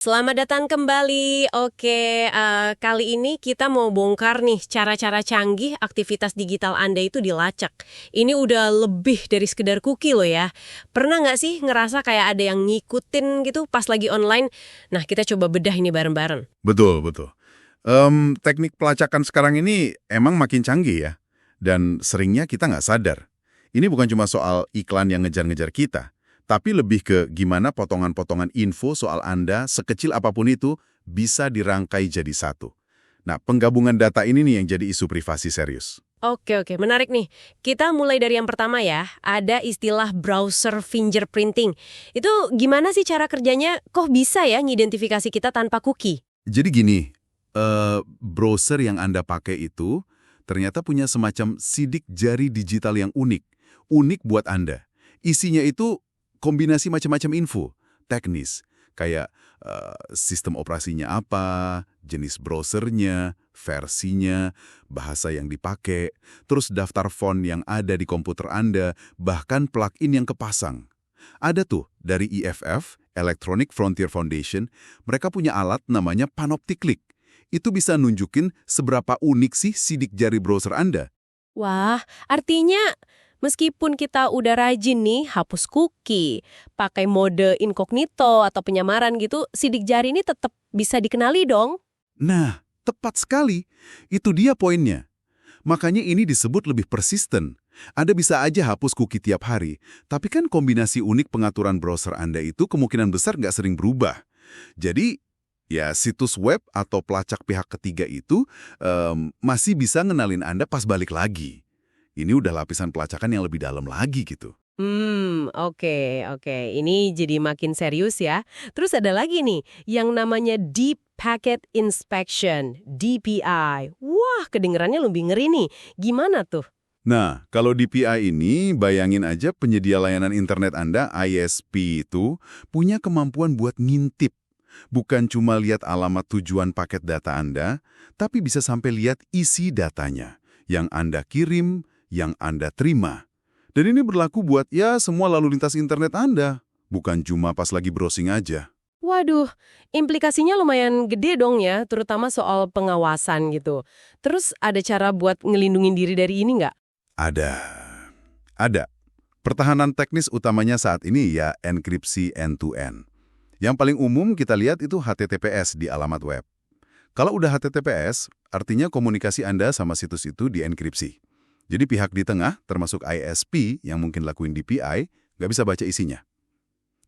Selamat datang kembali. Oke, kali ini kita mau bongkar nih cara-cara canggih aktivitas digital Anda itu dilacak. Ini udah lebih dari sekedar cookie loh ya. Pernah nggak sih ngerasa kayak ada yang ngikutin gitu pas lagi online? Nah, kita coba bedah ini bareng-bareng. Betul, betul. Teknik pelacakan sekarang ini emang makin canggih ya, dan seringnya kita nggak sadar. Ini bukan cuma soal iklan yang ngejar-ngejar kita, tapi lebih ke gimana potongan-potongan info soal Anda, sekecil apapun itu, bisa dirangkai jadi satu. Nah, penggabungan data ini nih yang jadi isu privasi serius. Oke, menarik nih. Kita mulai dari yang pertama ya. Ada istilah browser fingerprinting. Itu gimana sih cara kerjanya? Kok bisa ya ngidentifikasi kita tanpa cookie? Jadi gini, browser yang Anda pakai itu ternyata punya semacam sidik jari digital yang unik. Unik buat Anda. Isinya itu kombinasi macam-macam info, teknis, kayak sistem operasinya apa, jenis browsernya, versinya, bahasa yang dipakai, terus daftar font yang ada di komputer Anda, bahkan plugin yang kepasang. Ada tuh dari EFF, Electronic Frontier Foundation, mereka punya alat namanya Panopticlick. Itu bisa nunjukin seberapa unik sih sidik jari browser Anda. Wah, artinya meskipun kita udah rajin nih hapus cookie, pakai mode incognito atau penyamaran gitu, sidik jari ini tetap bisa dikenali dong. Nah, tepat sekali. Itu dia poinnya. Makanya ini disebut lebih persisten. Anda bisa aja hapus cookie tiap hari, tapi kan kombinasi unik pengaturan browser Anda itu kemungkinan besar nggak sering berubah. Jadi, ya situs web atau pelacak pihak ketiga itu masih bisa ngenalin Anda pas balik lagi. Ini udah lapisan pelacakan yang lebih dalam lagi gitu. Oke. Ini jadi makin serius ya. Terus ada lagi nih, yang namanya Deep Packet Inspection, DPI. Wah, kedengerannya lebih ngeri nih. Gimana tuh? Nah, kalau DPI ini, bayangin aja penyedia layanan internet Anda, ISP itu, punya kemampuan buat ngintip. Bukan cuma lihat alamat tujuan paket data Anda, tapi bisa sampai lihat isi datanya. Yang Anda kirim, yang Anda terima. Dan ini berlaku buat ya semua lalu lintas internet Anda. Bukan cuma pas lagi browsing aja. Waduh, implikasinya lumayan gede dong ya, terutama soal pengawasan gitu. Terus ada cara buat ngelindungin diri dari ini nggak? Ada. Ada. Pertahanan teknis utamanya saat ini ya enkripsi end-to-end. Yang paling umum kita lihat itu HTTPS di alamat web. Kalau udah HTTPS, artinya komunikasi Anda sama situs itu dienkripsi. Jadi pihak di tengah, termasuk ISP yang mungkin lakuin DPI, nggak bisa baca isinya.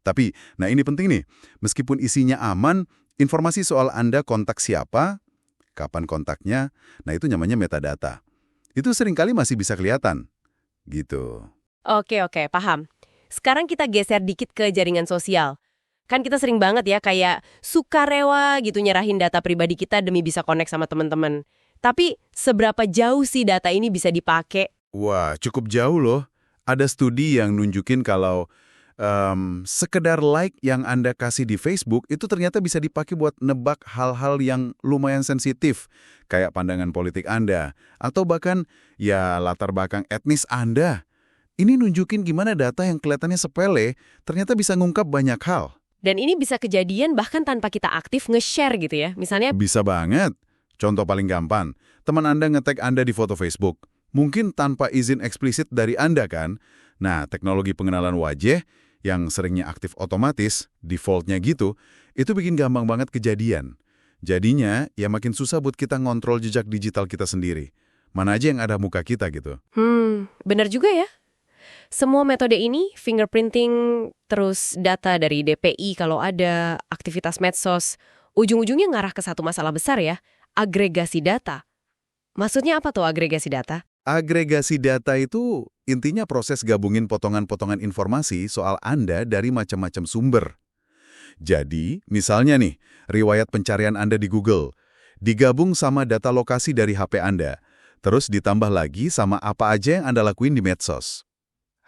Tapi, nah ini penting nih, meskipun isinya aman, informasi soal Anda kontak siapa, kapan kontaknya, nah itu namanya metadata. Itu seringkali masih bisa kelihatan. Gitu. Oke, paham. Sekarang kita geser dikit ke jaringan sosial. Kan kita sering banget ya kayak sukarela gitu nyerahin data pribadi kita demi bisa connect sama teman-teman. Tapi seberapa jauh sih data ini bisa dipakai? Wah, cukup jauh loh. Ada studi yang nunjukin kalau sekedar like yang Anda kasih di Facebook itu ternyata bisa dipakai buat nebak hal-hal yang lumayan sensitif, kayak pandangan politik Anda, atau bahkan ya latar belakang etnis Anda. Ini nunjukin gimana data yang kelihatannya sepele ternyata bisa ngungkap banyak hal. Dan ini bisa kejadian bahkan tanpa kita aktif nge-share gitu ya. Misalnya, Bisa banget. Contoh paling gampang, teman Anda nge-tag Anda di foto Facebook. Mungkin tanpa izin eksplisit dari Anda kan? Nah, teknologi pengenalan wajah yang seringnya aktif otomatis, defaultnya gitu, itu bikin gampang banget kejadian. Jadinya, ya makin susah buat kita ngontrol jejak digital kita sendiri. Mana aja yang ada muka kita gitu. bener juga ya. Semua metode ini, fingerprinting, terus data dari DPI kalau ada, aktivitas medsos, ujung-ujungnya ngarah ke satu masalah besar ya, agregasi data. Maksudnya apa tuh agregasi data? Agregasi data itu intinya proses gabungin potongan-potongan informasi soal Anda dari macam-macam sumber. Jadi, misalnya nih, riwayat pencarian Anda di Google, digabung sama data lokasi dari HP Anda, terus ditambah lagi sama apa aja yang Anda lakuin di medsos.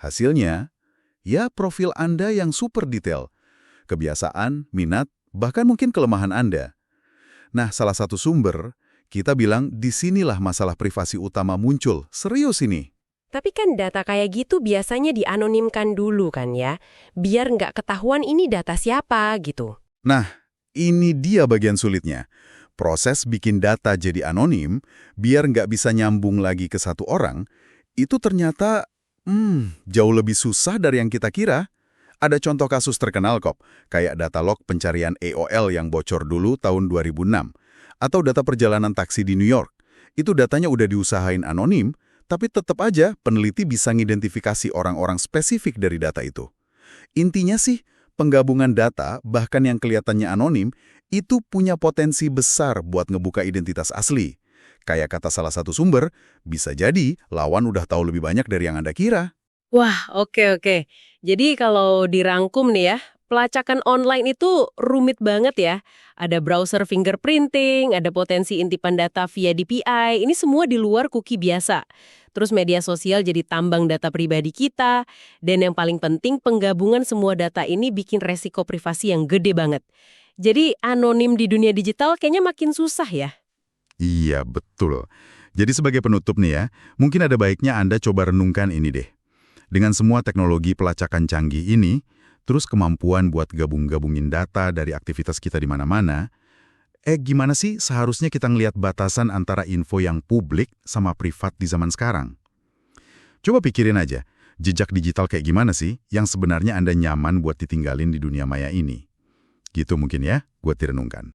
Hasilnya, ya profil Anda yang super detail, kebiasaan, minat, bahkan mungkin kelemahan Anda. Nah, salah satu sumber, kita bilang disinilah masalah privasi utama muncul. Serius ini. Tapi kan data kayak gitu biasanya dianonimkan dulu kan ya, biar nggak ketahuan ini data siapa gitu. Nah, Ini dia bagian sulitnya. Proses bikin data jadi anonim, biar nggak bisa nyambung lagi ke satu orang, itu ternyata jauh lebih susah dari yang kita kira. Ada contoh kasus terkenal kok, kayak data log pencarian AOL yang bocor dulu tahun 2006, atau data perjalanan taksi di New York. Itu datanya udah diusahain anonim, tapi tetap aja peneliti bisa ngidentifikasi orang-orang spesifik dari data itu. Intinya sih, penggabungan data, bahkan yang kelihatannya anonim, itu punya potensi besar buat ngebuka identitas asli. Kayak kata salah satu sumber, bisa jadi lawan udah tahu lebih banyak dari yang Anda kira. Wah, oke. Jadi kalau dirangkum nih ya, pelacakan online itu rumit banget ya. Ada browser fingerprinting, ada potensi intipan data via DPI, ini semua di luar cookie biasa. Terus media sosial jadi tambang data pribadi kita, dan yang paling penting penggabungan semua data ini bikin resiko privasi yang gede banget. Jadi anonim di dunia digital kayaknya makin susah ya. Iya, betul. Jadi sebagai penutup nih ya, mungkin ada baiknya Anda coba renungkan ini deh. Dengan semua teknologi pelacakan canggih ini, terus kemampuan buat gabung-gabungin data dari aktivitas kita di mana-mana, gimana sih seharusnya kita ngelihat batasan antara info yang publik sama privat di zaman sekarang? Coba pikirin aja, jejak digital kayak gimana sih yang sebenarnya Anda nyaman buat ditinggalin di dunia maya ini? Gitu mungkin ya, buat direnungkan.